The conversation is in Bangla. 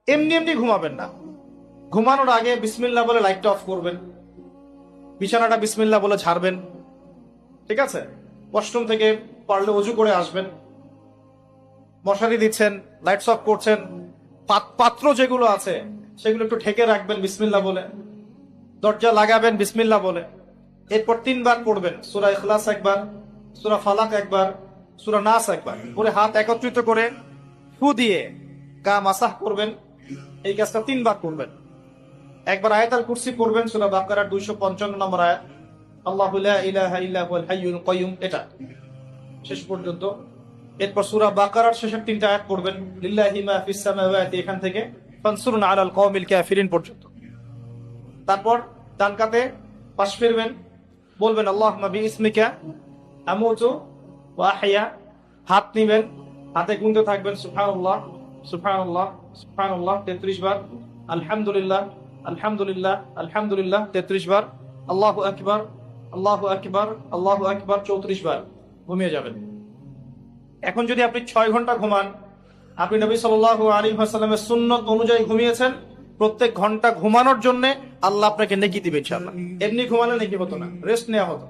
এমনি এমনি ঘুমাবেন না। ঘুমানোর আগে বিসমিল্লাহ বলে লাইটটা অফ করবেন, বিছানাটা বিসমিল্লাহ বলে ঝাড়বেন, ঠিক আছে? ওয়াশরুম থেকে পারলে অজু করে আসবেন, মশারি দিচ্ছেন, লাইটস অফ করছেন, পাত্র যেগুলো আছে সেগুলো একটু ঢেকে রাখবেন বিসমিল্লাহ বলে, দরজা লাগাবেন বিসমিল্লাহ বলে। এরপর 3 বার পড়বেন সূরা ইখলাস একবার, সূরা ফালাক একবার, সূরা নাস একবার, পরে হাত একত্রিত করে ফু দিয়ে গা মাসাহ করবেন। এই কাজটা 3 বার করবেন। একবার আয়াতুল কুরসি পড়বেন, সূরা বাকারার 255 নম্বর আয়াত, আল্লাহু লা ইলাহা ইল্লা হুয়াল হাইয়ুল কাইয়ুম, এটা শেষ পর্যন্ত। এরপর সূরা বাকারার শেষের 3টা আয়াত পড়বেন, লিল্লাহি মা ফিস সামাওয়াতি, এখান থেকে ফানসুরনা আলাল কওমিল কাফিরিন পর্যন্ত। তারপর ডান কাতে পাশ ফিরবেন, বলবেন আল্লাহুম্মা বিইসমিকা আমুতু ওয়া আহইয়া। হাত নিবেন, হাতে গুনতে থাকবেন সুবহানাল্লাহ সুবহানাল্লাহ সুবহানাল্লাহ 33 বার, আলহামদুলিল্লাহ আলহামদুলিল্লাহ আলহামদুলিল্লাহ 33 বার, আল্লাহু আকবার আল্লাহু আকবার আল্লাহু আকবার 34 বার। ঘুমিয়ে যাবেন। এখন যদি আপনি 6 ঘন্টা ঘুমান, আপনি নবী সাল্লাল্লাহু আলাইহি ওয়াসাল্লামের সুন্নত অনুযায়ী ঘুমিয়েছেন, প্রত্যেক ঘন্টা ঘুমানোর জন্য আল্লাহ আপনাকে নেকি দিবে ইনশাআল্লাহ। এমনি ঘুমালে নেকি হতো না, রেস্ট নেওয়া হতো।